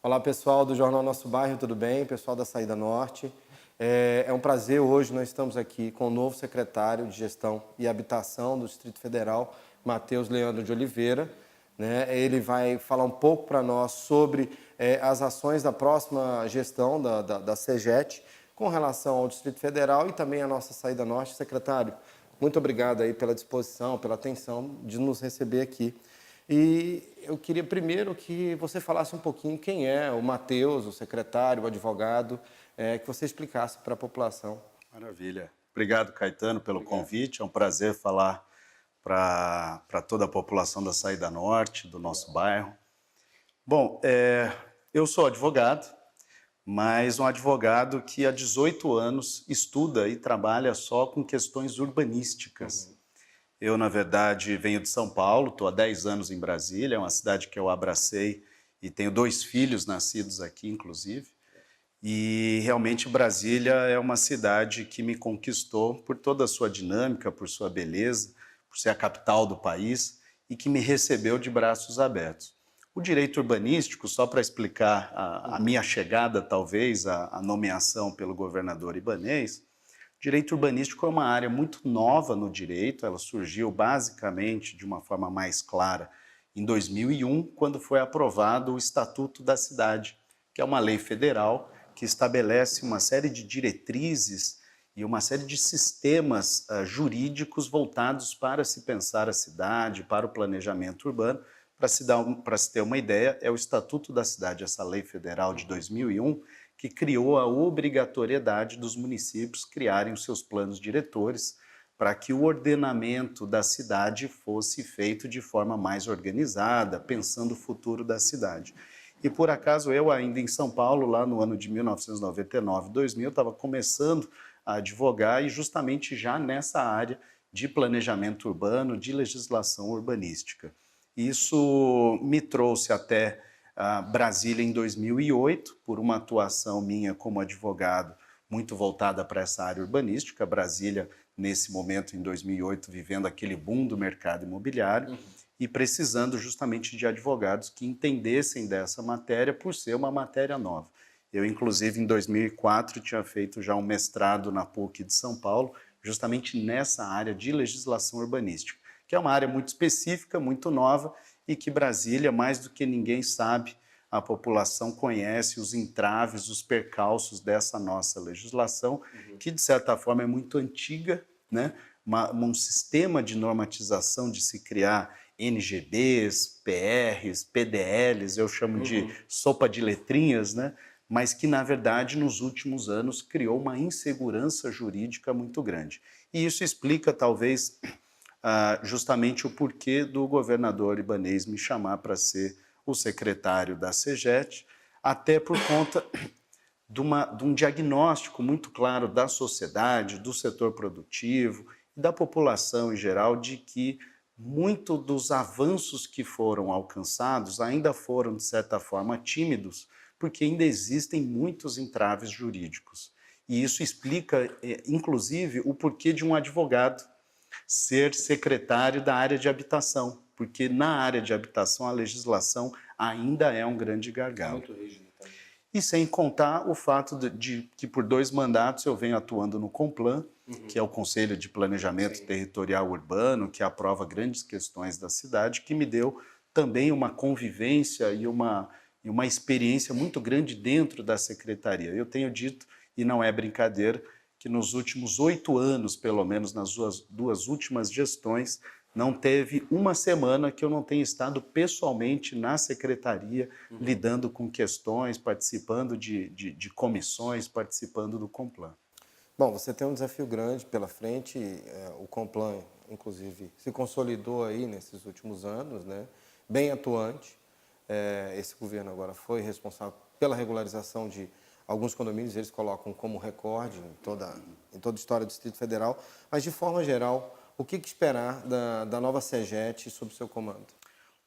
Olá, pessoal do Jornal Nosso Bairro, tudo bem? Pessoal da Saída Norte. É um prazer hoje, nós estamos aqui com o novo secretário de Gestão e Habitação do Distrito Federal, Matheus Leandro de Oliveira, né? Ele vai falar um pouco para nós sobre as ações da próxima gestão da CEGET com relação ao Distrito Federal e também à nossa Saída Norte. Secretário, muito obrigado aí pela disposição, pela atenção de nos receber aqui. E eu queria primeiro que você falasse um pouquinho quem é o Matheus, o secretário, o advogado, que você explicasse para a população. Maravilha. Obrigado, Caetano, pelo convite. É um prazer falar para toda a população da Saída Norte, do nosso bairro. Bom, eu sou advogado, mas um advogado que há 18 anos estuda e trabalha só com questões urbanísticas. Eu, na verdade, venho de São Paulo, estou há 10 anos em Brasília, é uma cidade que eu abracei e tenho 2 filhos nascidos aqui, inclusive. E realmente Brasília é uma cidade que me conquistou por toda a sua dinâmica, por sua beleza, por ser a capital do país e que me recebeu de braços abertos. O direito urbanístico, só para explicar a minha chegada, talvez, à nomeação pelo governador Ibanez, direito urbanístico é uma área muito nova no direito, ela surgiu basicamente de uma forma mais clara em 2001, quando foi aprovado o Estatuto da Cidade, que é uma lei federal que estabelece uma série de diretrizes e uma série de sistemas jurídicos voltados para se pensar a cidade, para o planejamento urbano. Para se ter uma ideia, é o Estatuto da Cidade, essa lei federal de 2001, que criou a obrigatoriedade dos municípios criarem os seus planos diretores para que o ordenamento da cidade fosse feito de forma mais organizada, pensando o futuro da cidade. E por acaso eu ainda em São Paulo, lá no ano de 1999, 2000, estava começando a advogar e justamente já nessa área de planejamento urbano, de legislação urbanística. Isso me trouxe até Brasília em 2008, por uma atuação minha como advogado muito voltada para essa área urbanística. Brasília, nesse momento, em 2008, vivendo aquele boom do mercado imobiliário e precisando justamente de advogados que entendessem dessa matéria por ser uma matéria nova. Eu, inclusive, em 2004, tinha feito já um mestrado na PUC de São Paulo, justamente nessa área de legislação urbanística, que é uma área muito específica, muito nova, e que Brasília, mais do que ninguém sabe, a população conhece os entraves, os percalços dessa nossa legislação, que de certa forma é muito antiga, né? Um sistema de normatização de se criar NGBs, PRs, PDLs, eu chamo de sopa de letrinhas, né? Mas que, na verdade, nos últimos anos criou uma insegurança jurídica muito grande. E isso explica, talvez, justamente o porquê do governador Ibanez me chamar para ser o secretário da CEGET, até por conta de um diagnóstico muito claro da sociedade, do setor produtivo e da população em geral, de que muito dos avanços que foram alcançados ainda foram, de certa forma, tímidos, porque ainda existem muitos entraves jurídicos. E isso explica, inclusive, o porquê de um advogado ser secretário da área de habitação, porque na área de habitação a legislação ainda é um grande gargalo. Muito rígido, tá? E sem contar o fato de que por 2 mandatos eu venho atuando no Complan, que é o Conselho de Planejamento Territorial Urbano, que aprova grandes questões da cidade, que me deu também uma convivência e uma experiência muito grande dentro da secretaria. Eu tenho dito, e não é brincadeira, que nos últimos 8 anos, pelo menos nas duas últimas gestões, não teve uma semana que eu não tenha estado pessoalmente na secretaria, lidando com questões, participando de comissões, participando do Complan. Bom, você tem um desafio grande pela frente, o Complan, inclusive, se consolidou aí nesses últimos anos, né? Bem atuante. Esse governo agora foi responsável pela regularização de alguns condomínios, eles colocam como recorde em toda a história do Distrito Federal, mas de forma geral, o que esperar da nova CEGET sob seu comando?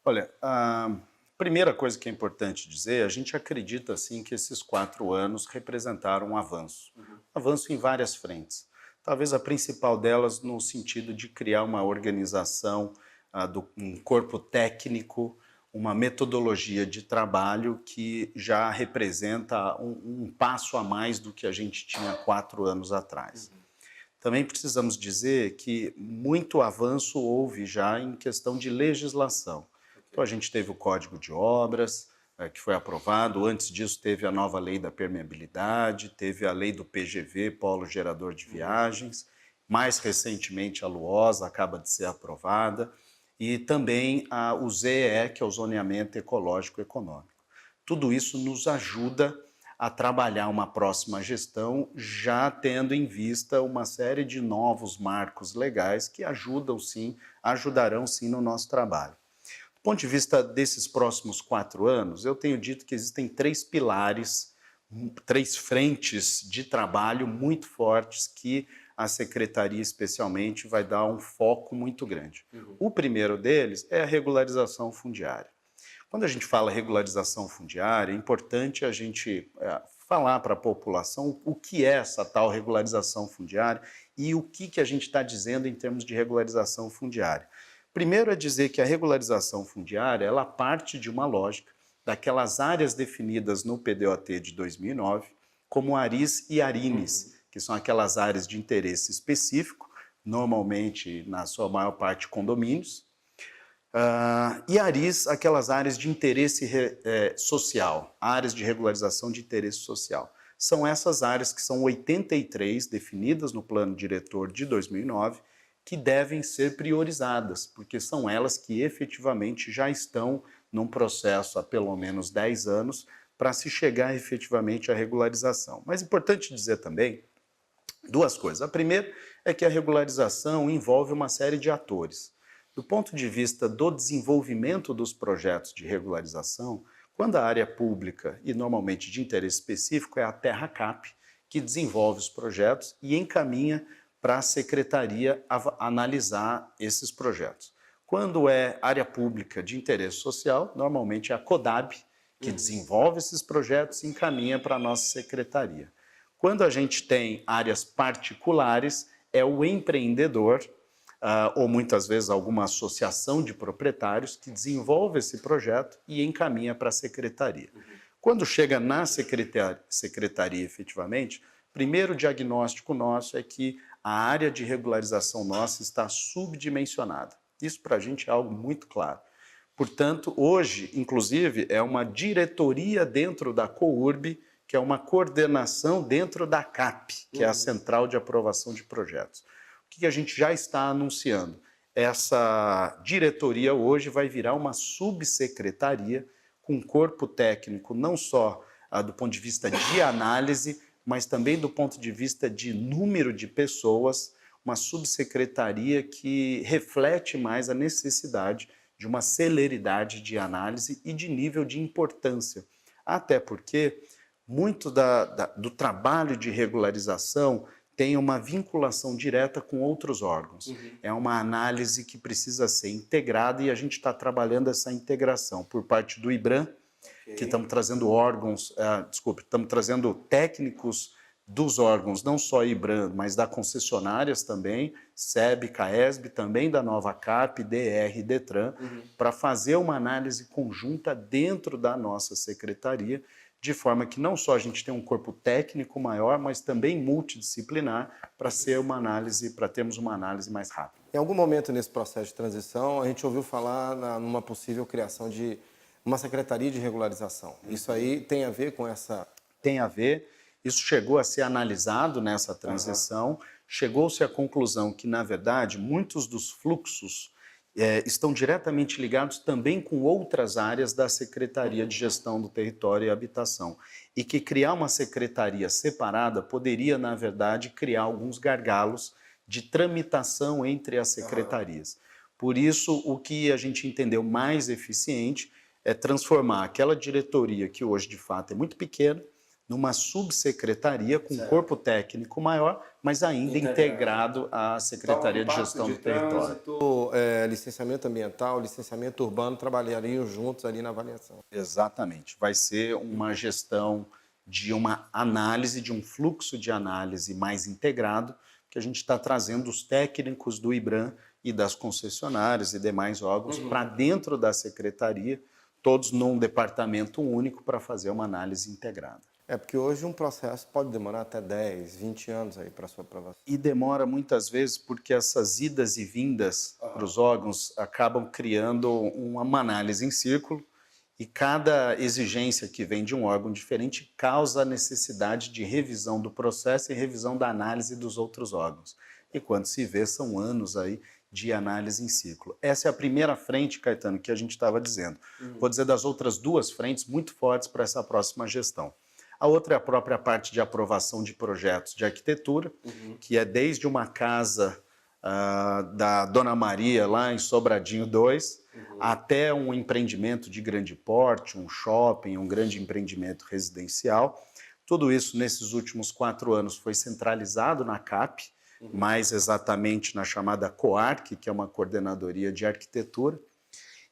Olha, a primeira coisa que é importante dizer, a gente acredita assim que esses 4 anos representaram um avanço. Avanço em várias frentes. Talvez a principal delas no sentido de criar uma organização, um corpo técnico, uma metodologia de trabalho que já representa um passo a mais do que a gente tinha 4 anos atrás. Também precisamos dizer que muito avanço houve já em questão de legislação. Então, a gente teve o Código de Obras, que foi aprovado. Antes disso, teve a nova lei da permeabilidade, teve a lei do PGV, Polo Gerador de Viagens. Mais recentemente, a LUOSA acaba de ser aprovada. E também o ZEE, que é o Zoneamento Ecológico Econômico. Tudo isso nos ajuda a trabalhar uma próxima gestão, já tendo em vista uma série de novos marcos legais que ajudarão sim no nosso trabalho. Do ponto de vista desses próximos 4 anos, eu tenho dito que existem 3 pilares, 3 frentes de trabalho muito fortes que a Secretaria especialmente vai dar um foco muito grande. O primeiro deles é a regularização fundiária. Quando a gente fala regularização fundiária, é importante a gente falar para a população o que é essa tal regularização fundiária e o que a gente está dizendo em termos de regularização fundiária. Primeiro é dizer que a regularização fundiária ela parte de uma lógica daquelas áreas definidas no PDOT de 2009 como ARIs e ARINES, que são aquelas áreas de interesse específico, normalmente, na sua maior parte, condomínios, e ARIs, aquelas áreas de interesse social, áreas de regularização de interesse social. São essas áreas que são 83 definidas no Plano Diretor de 2009, que devem ser priorizadas, porque são elas que efetivamente já estão num processo há pelo menos 10 anos para se chegar efetivamente à regularização. Mas é importante dizer também 2 coisas. A primeira é que a regularização envolve uma série de atores. Do ponto de vista do desenvolvimento dos projetos de regularização, quando a área pública e normalmente de interesse específico é a TerraCap, que desenvolve os projetos e encaminha para a secretaria analisar esses projetos. Quando é área pública de interesse social, normalmente é a CODAB, que desenvolve esses projetos e encaminha para a nossa secretaria. Quando a gente tem áreas particulares, é o empreendedor, ou muitas vezes alguma associação de proprietários, que desenvolve esse projeto e encaminha para a secretaria. Quando chega na secretaria efetivamente, primeiro diagnóstico nosso é que a área de regularização nossa está subdimensionada. Isso para a gente é algo muito claro. Portanto, hoje, inclusive, é uma diretoria dentro da COURB, que é uma coordenação dentro da CAP, que é a Central de Aprovação de Projetos. O que a gente já está anunciando? Essa diretoria hoje vai virar uma subsecretaria com corpo técnico, não só do ponto de vista de análise, mas também do ponto de vista de número de pessoas, uma subsecretaria que reflete mais a necessidade de uma celeridade de análise e de nível de importância. Até porque muito do trabalho de regularização tem uma vinculação direta com outros órgãos. É uma análise que precisa ser integrada e a gente está trabalhando essa integração por parte do IBRAM, que estamos trazendo estamos trazendo técnicos dos órgãos, não só IBRAM, mas da concessionárias também, SEB, CAESB, também da nova CAP, DR e DETRAN, para fazer uma análise conjunta dentro da nossa secretaria, de forma que não só a gente tem um corpo técnico maior, mas também multidisciplinar para termos uma análise mais rápida. Em algum momento nesse processo de transição, a gente ouviu falar numa possível criação de uma secretaria de regularização. Isso aí tem a ver com essa... Tem a ver. Isso chegou a ser analisado nessa transição. Chegou-se à conclusão que, na verdade, muitos dos fluxos estão diretamente ligados também com outras áreas da Secretaria de Gestão do Território e Habitação. E que criar uma secretaria separada poderia, na verdade, criar alguns gargalos de tramitação entre as secretarias. Por isso, o que a gente entendeu mais eficiente é transformar aquela diretoria, que hoje, de fato, é muito pequena, numa subsecretaria com um corpo técnico maior, mas ainda integrado à Secretaria de Gestão do Território. Licenciamento ambiental, licenciamento urbano trabalhariam juntos ali na avaliação. Exatamente. Vai ser uma gestão de uma análise, de um fluxo de análise mais integrado, que a gente está trazendo os técnicos do IBRAM e das concessionárias e demais órgãos para dentro da secretaria, todos num departamento único para fazer uma análise integrada. Porque hoje um processo pode demorar até 10, 20 anos aí para sua aprovação. E demora muitas vezes porque essas idas e vindas para os órgãos acabam criando uma análise em círculo, e cada exigência que vem de um órgão diferente causa a necessidade de revisão do processo e revisão da análise dos outros órgãos. E quando se vê, são anos aí de análise em círculo. Essa é a primeira frente, Caetano, que a gente estava dizendo. Vou dizer das outras duas frentes muito fortes para essa próxima gestão. A outra é a própria parte de aprovação de projetos de arquitetura, que é desde uma casa da Dona Maria, lá em Sobradinho 2, até um empreendimento de grande porte, um shopping, um grande empreendimento residencial. Tudo isso, nesses últimos 4 anos, foi centralizado na CAP, mais exatamente na chamada COARC, que é uma coordenadoria de arquitetura.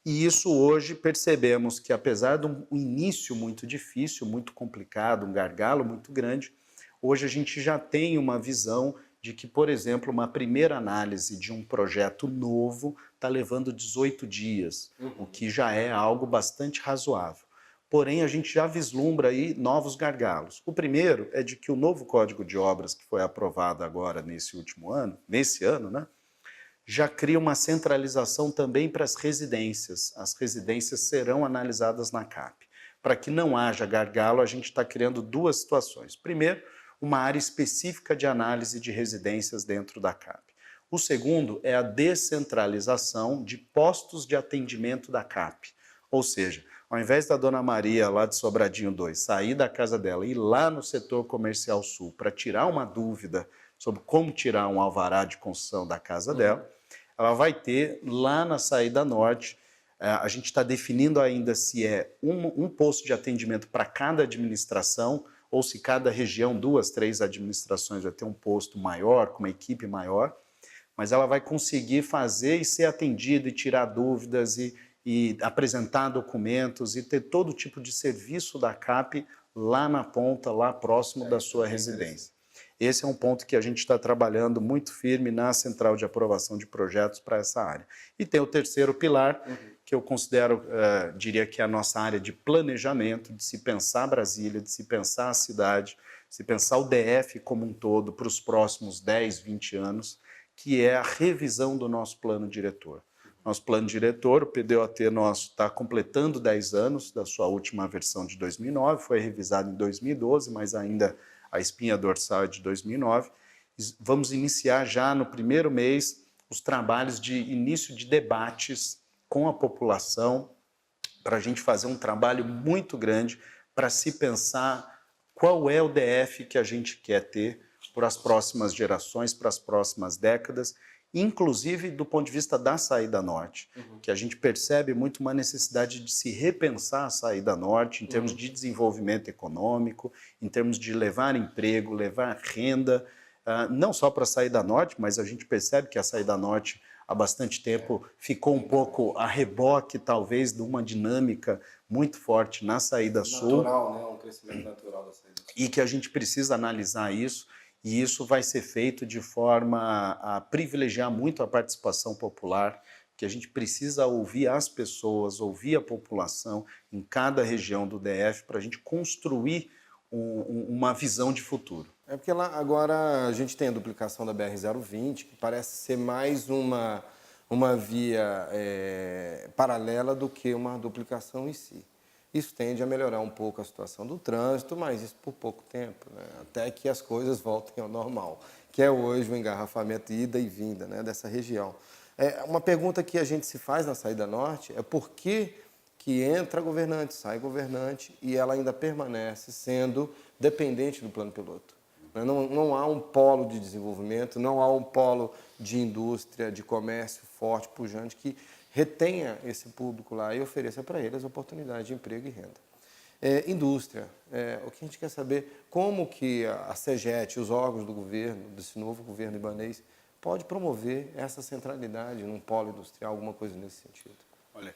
E isso hoje percebemos que, apesar de um início muito difícil, muito complicado, um gargalo muito grande, hoje a gente já tem uma visão de que, por exemplo, uma primeira análise de um projeto novo está levando 18 dias, o que já é algo bastante razoável. Porém, a gente já vislumbra aí novos gargalos. O primeiro é de que o novo Código de Obras, que foi aprovado agora nesse ano, né, já cria uma centralização também para as residências. As residências serão analisadas na CAP. Para que não haja gargalo, a gente está criando 2 situações. Primeiro, uma área específica de análise de residências dentro da CAP. O segundo é a descentralização de postos de atendimento da CAP. Ou seja, ao invés da Dona Maria, lá de Sobradinho 2, sair da casa dela e ir lá no setor comercial sul para tirar uma dúvida sobre como tirar um alvará de construção da casa dela, ela vai ter lá na saída norte. A gente está definindo ainda se é um posto de atendimento para cada administração, ou se cada região, 2, 3 administrações vai ter um posto maior, com uma equipe maior, mas ela vai conseguir fazer e ser atendida e tirar dúvidas e apresentar documentos e ter todo tipo de serviço da CAP lá na ponta, lá próximo da sua residência. Esse é um ponto que a gente está trabalhando muito firme na Central de Aprovação de Projetos para essa área. E tem o terceiro pilar, que eu considero, diria que é a nossa área de planejamento, de se pensar Brasília, de se pensar a cidade, de se pensar o DF como um todo para os próximos 10, 20 anos, que é a revisão do nosso plano diretor. Nosso plano diretor, o PDOT nosso, está completando 10 anos da sua última versão de 2009, foi revisado em 2012, mas ainda a espinha dorsal é de 2009. Vamos iniciar já no primeiro mês os trabalhos de início de debates com a população, para a gente fazer um trabalho muito grande para se pensar qual é o DF que a gente quer ter para as próximas gerações, para as próximas décadas, inclusive do ponto de vista da saída norte, que a gente percebe muito uma necessidade de se repensar a saída norte em termos de desenvolvimento econômico, em termos de levar emprego, levar renda, não só para a saída norte, mas a gente percebe que a saída norte há bastante tempo ficou um pouco a reboque, talvez, de uma dinâmica muito forte na saída sul. Natural, né? Um crescimento natural da saída sul. E que a gente precisa analisar isso. E isso vai ser feito de forma a privilegiar muito a participação popular, que a gente precisa ouvir as pessoas, ouvir a população em cada região do DF para a gente construir uma visão de futuro. Porque lá agora a gente tem a duplicação da BR-020, que parece ser mais uma via paralela do que uma duplicação em si. Isso tende a melhorar um pouco a situação do trânsito, mas isso por pouco tempo, né? Até que as coisas voltem ao normal, que é hoje o engarrafamento ida e vinda, né, dessa região. Uma pergunta que a gente se faz na saída norte é por que entra governante, sai governante e ela ainda permanece sendo dependente do plano piloto. Não há um polo de desenvolvimento, não há um polo de indústria, de comércio forte, pujante, que retenha esse público lá e ofereça para eles oportunidade de emprego e renda. Indústria. O que a gente quer saber, como que a CEGET, os órgãos do governo, desse novo governo libanês, pode promover essa centralidade num polo industrial, alguma coisa nesse sentido. Olha,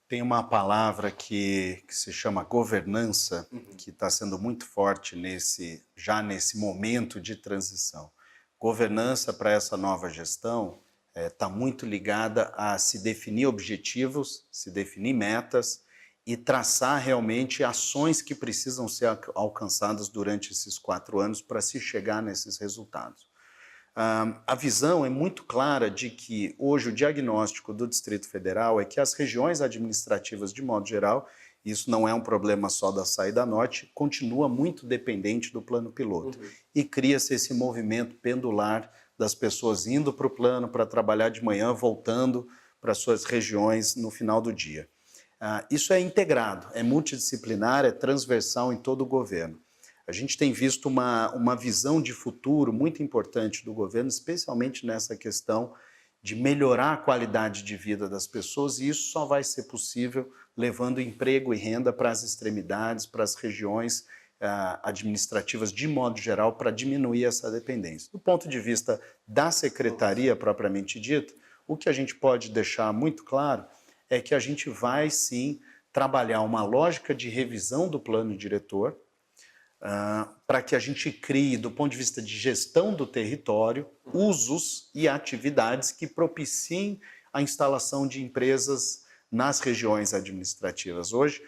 tem uma palavra que se chama governança, que está sendo muito forte já nesse momento de transição. Governança para essa nova gestão está muito ligada a se definir objetivos, se definir metas e traçar realmente ações que precisam ser alcançadas durante esses 4 anos para se chegar nesses resultados. A visão é muito clara de que hoje o diagnóstico do Distrito Federal é que as regiões administrativas, de modo geral, isso não é um problema só da Saída Norte, continua muito dependente do plano piloto. E cria-se esse movimento pendular das pessoas indo para o plano para trabalhar de manhã, voltando para suas regiões no final do dia. Isso é integrado, é multidisciplinar, é transversal em todo o governo. A gente tem visto uma visão de futuro muito importante do governo, especialmente nessa questão de melhorar a qualidade de vida das pessoas, e isso só vai ser possível levando emprego e renda para as extremidades, para as regiões administrativas de modo geral, para diminuir essa dependência. Do ponto de vista da secretaria propriamente dita, o que a gente pode deixar muito claro é que a gente vai sim trabalhar uma lógica de revisão do plano diretor, para que a gente crie, do ponto de vista de gestão do território, usos e atividades que propiciem a instalação de empresas nas regiões administrativas. Hoje,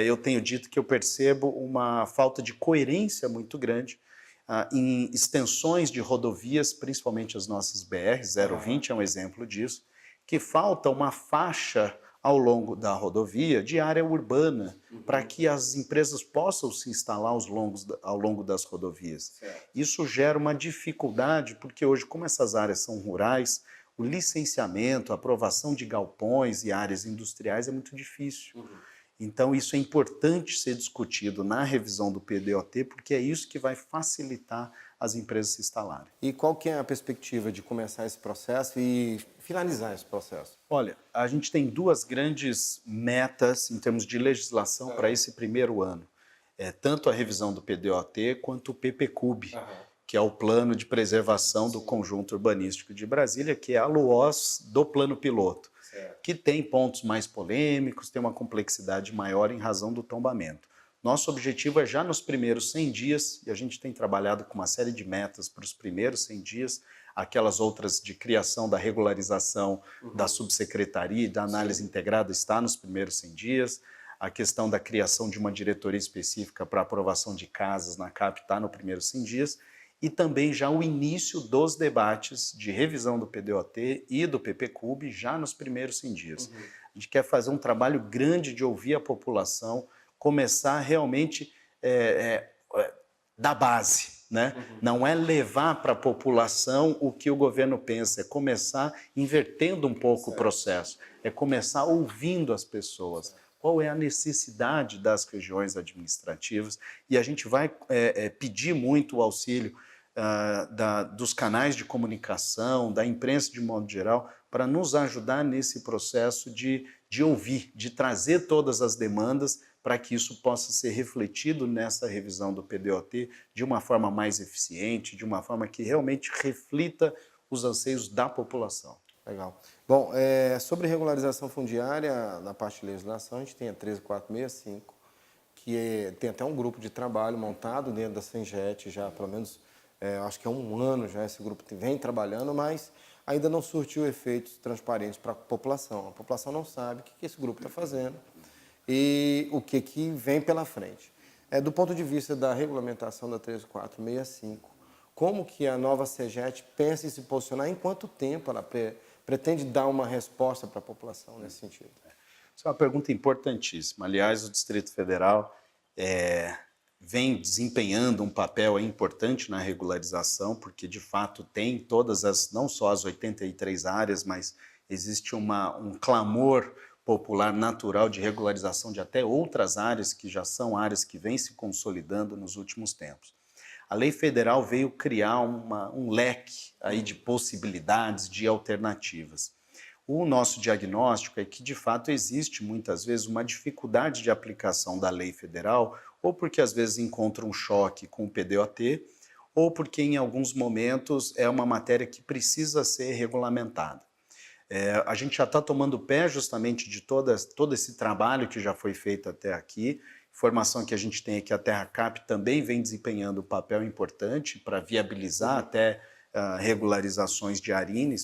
eu tenho dito que eu percebo uma falta de coerência muito grande em extensões de rodovias, principalmente as nossas BR-020 é um exemplo disso, que falta uma faixa ao longo da rodovia de área urbana, para que as empresas possam se instalar ao longo das rodovias. Certo. Isso gera uma dificuldade, porque hoje, como essas áreas são rurais, o licenciamento, a aprovação de galpões e áreas industriais é muito difícil. Então, isso é importante ser discutido na revisão do PDOT, porque é isso que vai facilitar as empresas se instalarem. E qual que é a perspectiva de começar esse processo e finalizar esse processo? Olha, a gente tem 2 grandes metas em termos de legislação para esse primeiro ano. Tanto a revisão do PDOT quanto o PPCUB, que é o Plano de Preservação do Conjunto Urbanístico de Brasília, que é a LUOS do Plano Piloto, que tem pontos mais polêmicos, tem uma complexidade maior em razão do tombamento. Nosso objetivo é já nos primeiros 100 dias, e a gente tem trabalhado com uma série de metas para os primeiros 100 dias, aquelas outras de criação da regularização da subsecretaria e da análise integrada está nos primeiros 100 dias, a questão da criação de uma diretoria específica para aprovação de casas na CAP está no primeiros 100 dias, e também já o início dos debates de revisão do PDOT e do PPCUB já nos primeiros 100 dias. A gente quer fazer um trabalho grande de ouvir a população, começar realmente da base, né? Não é levar para a população o que o governo pensa, é começar invertendo um pouco o processo, é começar ouvindo as pessoas. Qual é a necessidade das regiões administrativas? E a gente vai pedir muito o auxílio dos canais de comunicação, da imprensa de modo geral, para nos ajudar nesse processo de ouvir, de trazer todas as demandas para que isso possa ser refletido nessa revisão do PDOT de uma forma mais eficiente, de uma forma que realmente reflita os anseios da população. Legal. Bom, sobre regularização fundiária, na parte de legislação, a gente tem a 13465, que tem até um grupo de trabalho montado dentro da Senget, já pelo menos, acho que há um ano já esse grupo vem trabalhando, mas ainda não surtiu efeitos transparentes para a população. A população não sabe o que esse grupo está fazendo e o que vem pela frente. Do ponto de vista da regulamentação da 13465, como que a nova Senget pensa em se posicionar, em quanto tempo ela pretende dar uma resposta para a população nesse sentido? Isso é uma pergunta importantíssima. Aliás, o Distrito Federal vem desempenhando um papel importante na regularização, porque de fato tem todas não só as 83 áreas, mas existe um clamor popular natural de regularização de até outras áreas que já são áreas que vêm se consolidando nos últimos tempos. A lei federal veio criar um leque aí de possibilidades, de alternativas. O nosso diagnóstico é que, de fato, existe muitas vezes uma dificuldade de aplicação da lei federal, ou porque às vezes encontra um choque com o PDOT, ou porque em alguns momentos é uma matéria que precisa ser regulamentada. A gente já está tomando pé justamente de todo esse trabalho que já foi feito até aqui. Informação que a gente tem é que a TerraCap também vem desempenhando um papel importante para viabilizar até regularizações de ARINA,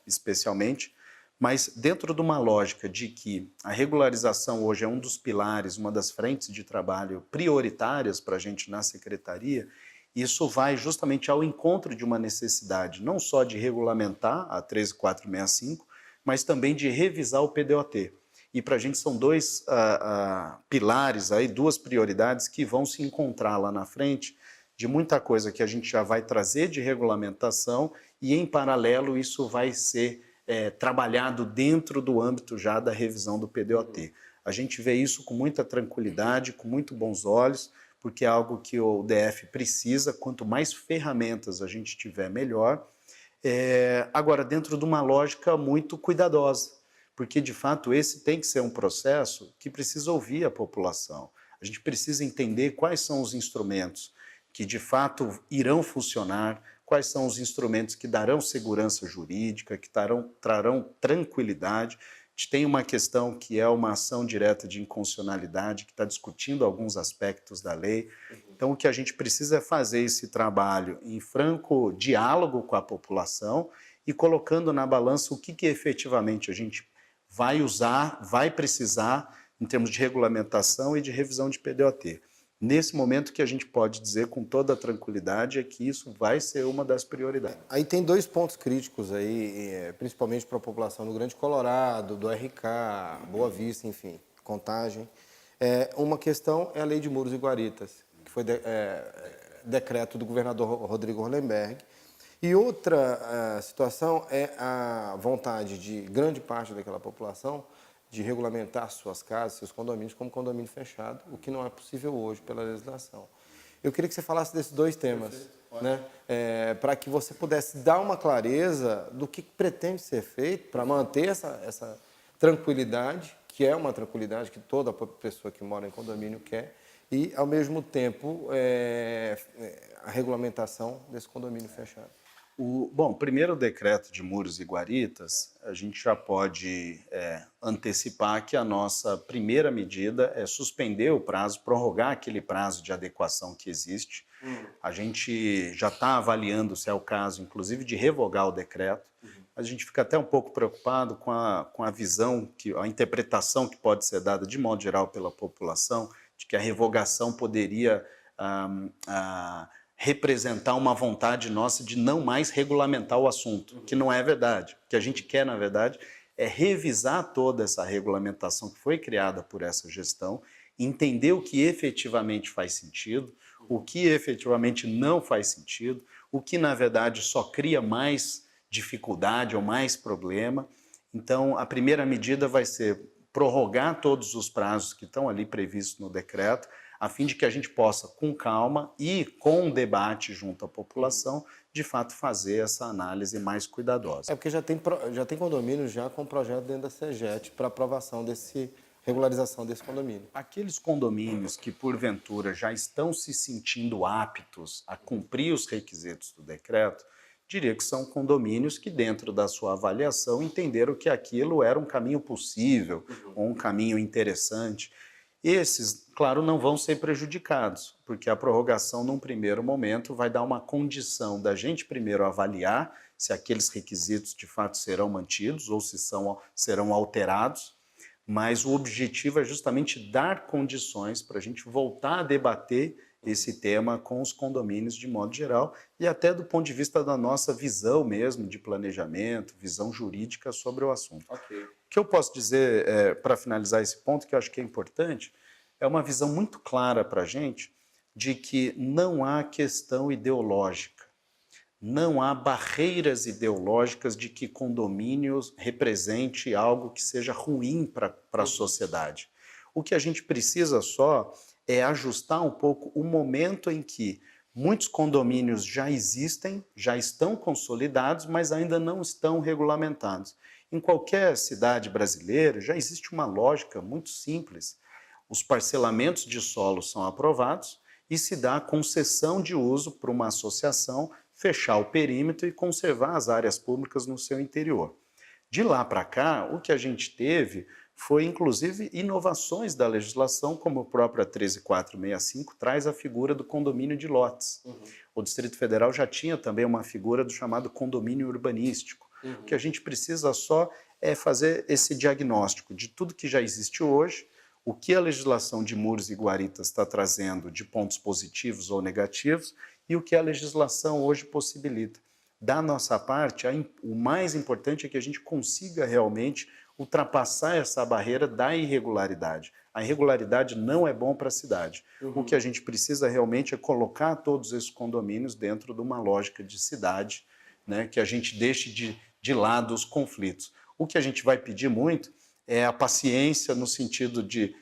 especialmente, mas dentro de uma lógica de que a regularização hoje é um dos pilares, uma das frentes de trabalho prioritárias para a gente na secretaria, isso vai justamente ao encontro de uma necessidade não só de regulamentar a 13465, mas também de revisar o PDOT. E para a gente são dois pilares, aí, duas prioridades que vão se encontrar lá na frente, de muita coisa que a gente já vai trazer de regulamentação e, em paralelo, isso vai ser trabalhado dentro do âmbito já da revisão do PDOT. A gente vê isso com muita tranquilidade, com muito bons olhos, porque é algo que o DF precisa, quanto mais ferramentas a gente tiver, melhor. Agora, dentro de uma lógica muito cuidadosa, porque, de fato, esse tem que ser um processo que precisa ouvir a população. A gente precisa entender quais são os instrumentos que, de fato, irão funcionar, quais são os instrumentos que darão segurança jurídica, que trarão tranquilidade. A gente tem uma questão que é uma ação direta de inconstitucionalidade, que está discutindo alguns aspectos da lei. Então, o que a gente precisa é fazer esse trabalho em franco diálogo com a população e colocando na balança o que efetivamente a gente vai usar, vai precisar em termos de regulamentação e de revisão de PDOT. Nesse momento, que a gente pode dizer com toda tranquilidade é que isso vai ser uma das prioridades. Aí tem dois pontos críticos aí, principalmente para a população do Grande Colorado, do RK, Boa Vista, enfim, Contagem. Uma questão é a Lei de Muros e Guaritas, que foi decreto do governador Rodrigo Hollenberg. E outra situação é a vontade de grande parte daquela população de regulamentar suas casas, seus condomínios, como condomínio fechado, o que não é possível hoje pela legislação. Eu queria que você falasse desses dois temas, né? Para que você pudesse dar uma clareza do que pretende ser feito para manter essa tranquilidade, que é uma tranquilidade que toda pessoa que mora em condomínio quer, e, ao mesmo tempo, a regulamentação desse condomínio fechado. Bom, primeiro o decreto de muros e guaritas, a gente já pode antecipar que a nossa primeira medida é suspender o prazo, prorrogar aquele prazo de adequação que existe. A gente já está avaliando se é o caso, inclusive, de revogar o decreto. A gente fica até um pouco preocupado com a visão, a interpretação que pode ser dada, de modo geral, pela população, de que a revogação poderia representar uma vontade nossa de não mais regulamentar o assunto, que não é verdade. O que a gente quer, na verdade, é revisar toda essa regulamentação que foi criada por essa gestão, entender o que efetivamente faz sentido, o que efetivamente não faz sentido, o que, na verdade, só cria mais dificuldade ou mais problema. Então, a primeira medida vai ser prorrogar todos os prazos que estão ali previstos no decreto, a fim de que a gente possa, com calma e com debate junto à população, de fato fazer essa análise mais cuidadosa. Porque já tem condomínio já com projeto dentro da CEGET para aprovação regularização desse condomínio. Aqueles condomínios que, porventura, já estão se sentindo aptos a cumprir os requisitos do decreto, diria que são condomínios que, dentro da sua avaliação, entenderam que aquilo era um caminho possível, ou um caminho interessante. Esses, claro, não vão ser prejudicados, porque a prorrogação, num primeiro momento, vai dar uma condição da gente primeiro avaliar se aqueles requisitos de fato serão mantidos ou se serão alterados, mas o objetivo é justamente dar condições para a gente voltar a debater esse tema com os condomínios de modo geral e até do ponto de vista da nossa visão mesmo de planejamento, visão jurídica sobre o assunto. Okay. O que eu posso dizer, para finalizar esse ponto, que eu acho que é importante, é uma visão muito clara para a gente de que não há questão ideológica, não há barreiras ideológicas de que condomínios represente algo que seja ruim para a sociedade. O que a gente precisa só é ajustar um pouco o momento em que muitos condomínios já existem, já estão consolidados, mas ainda não estão regulamentados. Em qualquer cidade brasileira já existe uma lógica muito simples. Os parcelamentos de solo são aprovados e se dá concessão de uso para uma associação fechar o perímetro e conservar as áreas públicas no seu interior. De lá para cá, o que a gente teve foi, inclusive, inovações da legislação, como a própria 13465 traz a figura do condomínio de lotes. O Distrito Federal já tinha também uma figura do chamado condomínio urbanístico. O que a gente precisa só é fazer esse diagnóstico de tudo que já existe hoje, o que a legislação de muros e guaritas está trazendo de pontos positivos ou negativos e o que a legislação hoje possibilita. Da nossa parte, o mais importante é que a gente consiga realmente ultrapassar essa barreira da irregularidade. A irregularidade não é bom para a cidade. O que a gente precisa realmente é colocar todos esses condomínios dentro de uma lógica de cidade, né, que a gente deixe de lado os conflitos. O que a gente vai pedir muito é a paciência no sentido de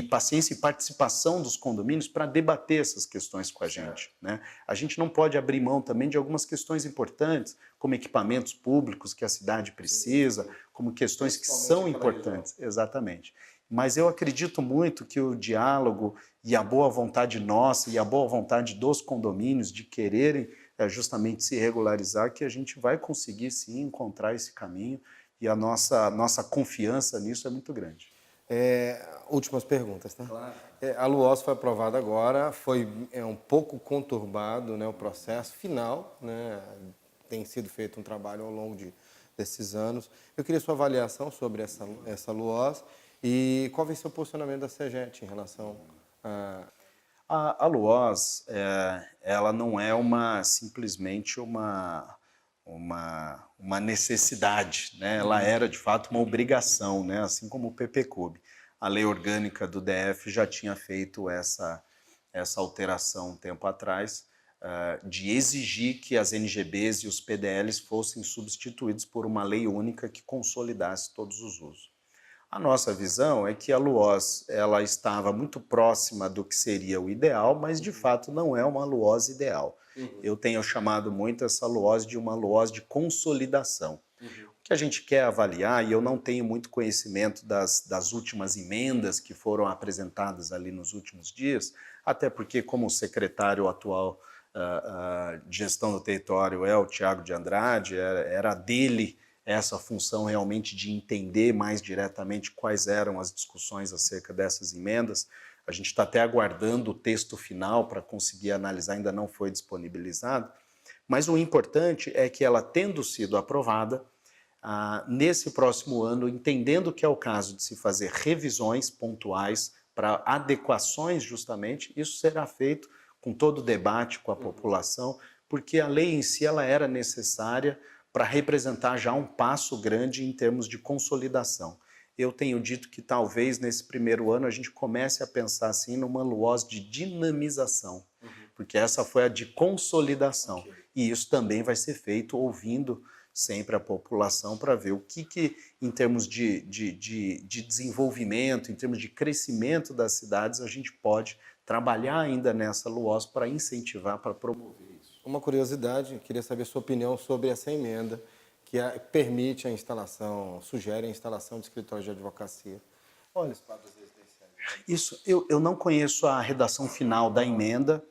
paciência e participação dos condomínios para debater essas questões com a gente, né? A gente não pode abrir mão também de algumas questões importantes, como equipamentos públicos que a cidade precisa, como questões que são importantes, exatamente. Mas eu acredito muito que o diálogo e a boa vontade nossa e a boa vontade dos condomínios de quererem justamente se regularizar, que a gente vai conseguir sim encontrar esse caminho e a nossa confiança nisso é muito grande. Últimas perguntas, tá? Claro. A LUOS foi aprovada agora, foi um pouco conturbado, né, o processo final, né, tem sido feito um trabalho ao longo desses anos. Eu queria sua avaliação sobre essa LUOS e qual vai ser o posicionamento da CEGET em relação a... A LUOS, ela não é simplesmente uma necessidade, né? Ela era, de fato, uma obrigação, né? Assim como o PPCub. A lei orgânica do DF já tinha feito essa alteração um tempo atrás, de exigir que as NGBs e os PDLs fossem substituídos por uma lei única que consolidasse todos os usos. A nossa visão é que a LUOS ela estava muito próxima do que seria o ideal, mas de fato não é uma LUOS ideal. Eu tenho chamado muito essa LUOS de uma LUOS de consolidação. O que a gente quer avaliar, e eu não tenho muito conhecimento das últimas emendas que foram apresentadas ali nos últimos dias, até porque como o secretário atual de gestão do território é o Tiago de Andrade, era dele essa função realmente de entender mais diretamente quais eram as discussões acerca dessas emendas. A gente está até aguardando o texto final para conseguir analisar, ainda não foi disponibilizado, mas o importante é que ela tendo sido aprovada, nesse próximo ano, entendendo que é o caso de se fazer revisões pontuais para adequações justamente, isso será feito com todo o debate com a população, porque a lei em si ela era necessária para representar já um passo grande em termos de consolidação. Eu tenho dito que talvez nesse primeiro ano a gente comece a pensar assim numa LUOS de dinamização, porque essa foi a de consolidação. E isso também vai ser feito ouvindo sempre a população para ver o que em termos de desenvolvimento, em termos de crescimento das cidades, a gente pode trabalhar ainda nessa LUOS para incentivar, para promover isso. Uma curiosidade, queria saber sua opinião sobre essa emenda que permite a instalação, sugere a instalação de escritórios de advocacia. Olha, isso eu não conheço a redação final da emenda.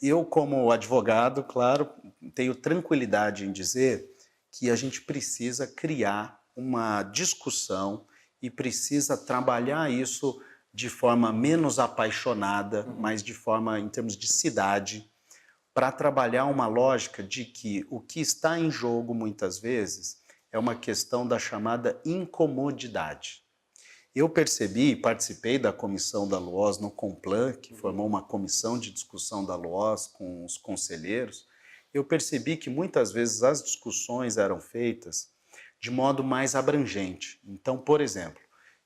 Eu, como advogado, claro, tenho tranquilidade em dizer que a gente precisa criar uma discussão e precisa trabalhar isso de forma menos apaixonada, mas de forma, em termos de cidade, para trabalhar uma lógica de que o que está em jogo, muitas vezes, é uma questão da chamada incomodidade. Eu percebi e participei da comissão da LUOS no Complan, que formou uma comissão de discussão da LUOS com os conselheiros. Eu percebi que muitas vezes as discussões eram feitas de modo mais abrangente. Então, por exemplo,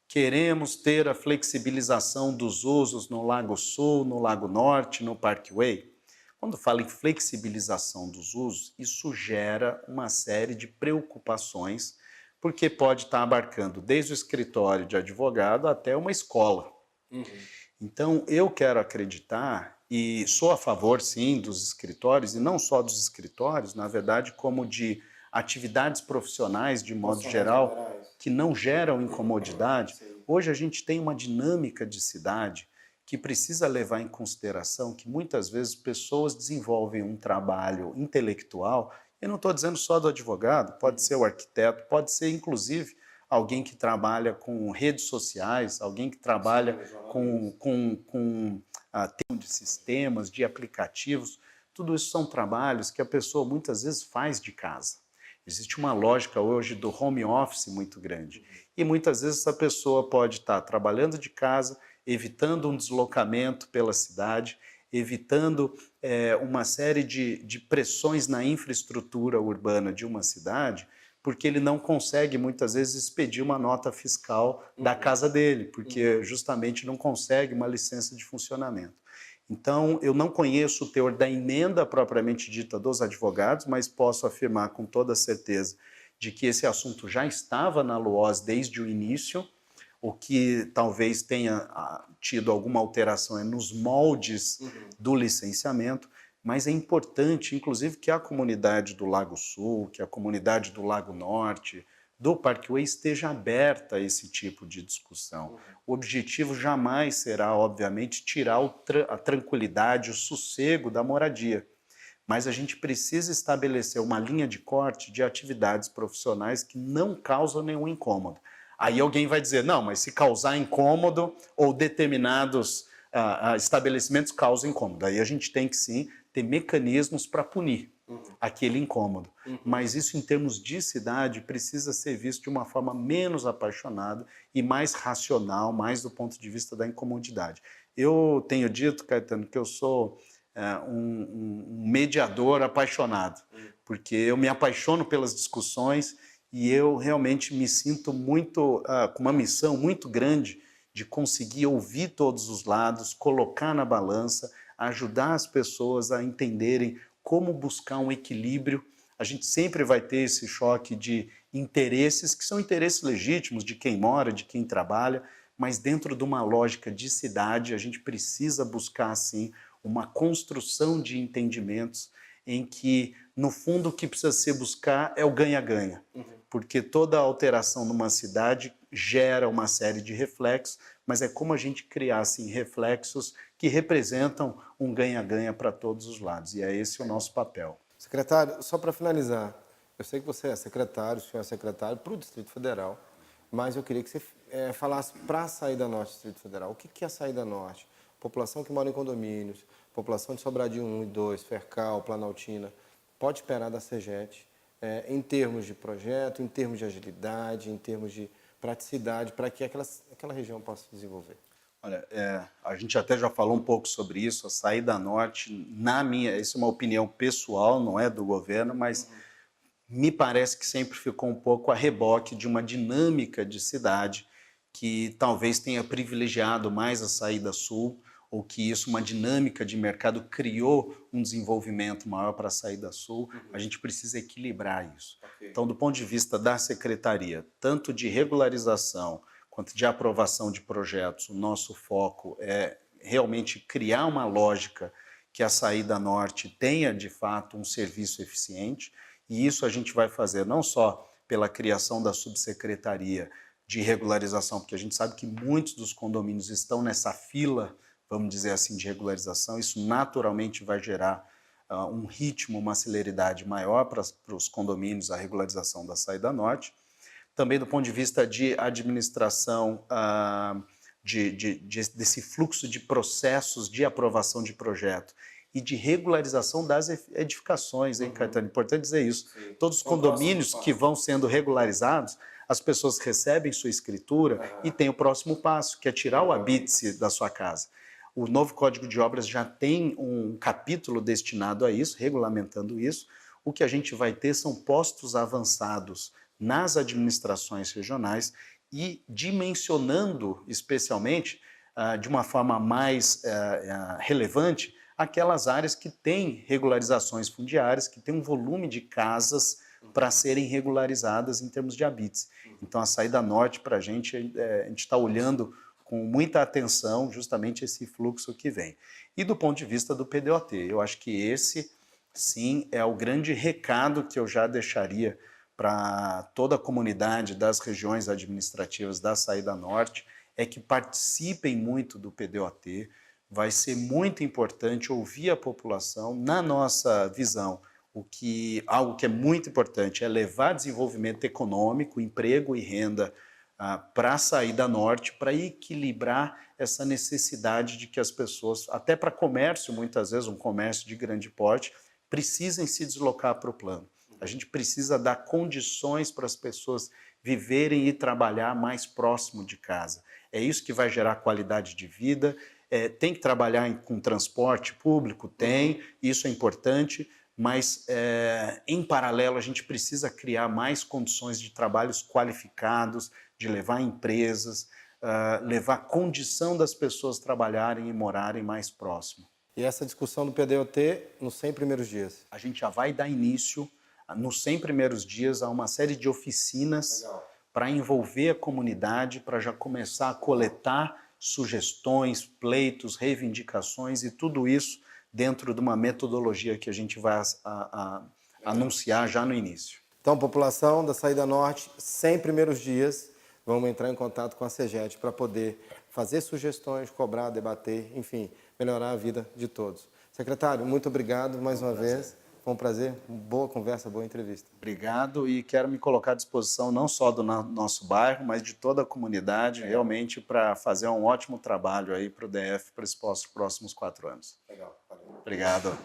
queremos ter a flexibilização dos usos no Lago Sul, no Lago Norte, no Parkway. Quando fala em flexibilização dos usos, isso gera uma série de preocupações, porque pode estar abarcando desde o escritório de advogado até uma escola. Então, eu quero acreditar, e sou a favor, sim, dos escritórios, e não só dos escritórios, na verdade, como de atividades profissionais, de modo geral, que não geram incomodidade. Hoje a gente tem uma dinâmica de cidade que precisa levar em consideração que muitas vezes pessoas desenvolvem um trabalho intelectual, eu não estou dizendo só do advogado, pode ser o arquiteto, pode ser inclusive alguém que trabalha com redes sociais, alguém que trabalha com de sistemas, de aplicativos, tudo isso são trabalhos que a pessoa muitas vezes faz de casa. Existe uma lógica hoje do home office muito grande. E muitas vezes essa pessoa pode estar trabalhando de casa, evitando um deslocamento pela cidade, evitando uma série de pressões na infraestrutura urbana de uma cidade, porque ele não consegue, muitas vezes, expedir uma nota fiscal da casa dele, porque justamente não consegue uma licença de funcionamento. Então, eu não conheço o teor da emenda propriamente dita dos advogados, mas posso afirmar com toda certeza de que esse assunto já estava na LUOS desde o início. O que talvez tenha tido alguma alteração é nos moldes do licenciamento, mas é importante, inclusive, que a comunidade do Lago Sul, que a comunidade do Lago Norte, do Parkway esteja aberta a esse tipo de discussão. O objetivo jamais será, obviamente, tirar a tranquilidade, o sossego da moradia, mas a gente precisa estabelecer uma linha de corte de atividades profissionais que não causam nenhum incômodo. Aí alguém vai dizer, não, mas se causar incômodo ou determinados estabelecimentos causam incômodo. Aí a gente tem que sim ter mecanismos para punir aquele incômodo. Mas isso em termos de cidade precisa ser visto de uma forma menos apaixonada e mais racional, mais do ponto de vista da incomodidade. Eu tenho dito, Caetano, que eu sou um mediador apaixonado, porque eu me apaixono pelas discussões e eu realmente me sinto muito com uma missão muito grande de conseguir ouvir todos os lados, colocar na balança, ajudar as pessoas a entenderem como buscar um equilíbrio. A gente sempre vai ter esse choque de interesses, que são interesses legítimos de quem mora, de quem trabalha, mas dentro de uma lógica de cidade, a gente precisa buscar, assim, uma construção de entendimentos em que, no fundo, o que precisa ser buscar é o ganha-ganha. Porque toda alteração numa cidade gera uma série de reflexos, mas é como a gente criar assim, reflexos que representam um ganha-ganha para todos os lados. E é esse o nosso papel. Secretário, só para finalizar, eu sei que você é secretário, o senhor é secretário para o Distrito Federal, mas eu queria que você falasse para a Saída Norte do Distrito Federal. O que é a Saída Norte? População que mora em condomínios, população de Sobradinho 1 e 2, Fercal, Planaltina, pode esperar da CEGET, em termos de projeto, em termos de agilidade, em termos de praticidade, para que aquela região possa se desenvolver? Olha, a gente até já falou um pouco sobre isso, a Saída Norte, isso é uma opinião pessoal, não é do governo, mas me parece que sempre ficou um pouco a reboque de uma dinâmica de cidade que talvez tenha privilegiado mais a Saída Sul, ou que isso, uma dinâmica de mercado, criou um desenvolvimento maior para a Saída Sul. A gente precisa equilibrar isso. Então, do ponto de vista da Secretaria, tanto de regularização quanto de aprovação de projetos, o nosso foco é realmente criar uma lógica que a Saída Norte tenha, de fato, um serviço eficiente, e isso a gente vai fazer não só pela criação da subsecretaria de regularização, porque a gente sabe que muitos dos condomínios estão nessa fila, vamos dizer assim, de regularização. Isso naturalmente vai gerar um ritmo, uma celeridade maior para os condomínios, a regularização da Saída Norte. Também do ponto de vista de administração, desse fluxo de processos de aprovação de projeto e de regularização das edificações, hein, Caetano? Importante dizer isso. Sim. Todos os condomínios que vão sendo regularizados, as pessoas recebem sua escritura e tem o próximo passo, que é tirar o habite da sua casa. O novo Código de Obras já tem um capítulo destinado a isso, regulamentando isso. O que a gente vai ter são postos avançados nas administrações regionais e dimensionando, especialmente, de uma forma mais relevante, aquelas áreas que têm regularizações fundiárias, que têm um volume de casas para serem regularizadas em termos de habites. Então, a Saída Norte, para a gente está olhando com muita atenção justamente esse fluxo que vem. E do ponto de vista do PDOT, eu acho que esse, sim, é o grande recado que eu já deixaria para toda a comunidade das regiões administrativas da Saída Norte, é que participem muito do PDOT. Vai ser muito importante ouvir a população. Na nossa visão, algo que é muito importante é levar desenvolvimento econômico, emprego e renda para a Saída Norte, para equilibrar essa necessidade de que as pessoas, até para comércio, muitas vezes um comércio de grande porte, precisem se deslocar para o plano. A gente precisa dar condições para as pessoas viverem e trabalhar mais próximo de casa. É isso que vai gerar qualidade de vida. Tem que trabalhar com transporte público? Tem, isso é importante, mas em paralelo a gente precisa criar mais condições de trabalhos qualificados, de levar empresas, levar condição das pessoas trabalharem e morarem mais próximo. E essa discussão do PDOT nos 100 primeiros dias? A gente já vai dar início, nos 100 primeiros dias, a uma série de oficinas para envolver a comunidade, para já começar a coletar sugestões, pleitos, reivindicações e tudo isso dentro de uma metodologia que a gente vai anunciar já no início. Então, população da Saída Norte, 100 primeiros dias, vamos entrar em contato com a CEGED para poder fazer sugestões, cobrar, debater, enfim, melhorar a vida de todos. Secretário, muito obrigado mais uma vez. Foi um prazer, boa conversa, boa entrevista. Obrigado e quero me colocar à disposição não só do nosso bairro, mas de toda a comunidade, realmente para fazer um ótimo trabalho aí para o DF para os próximos 4 anos. Legal, valeu. Obrigado.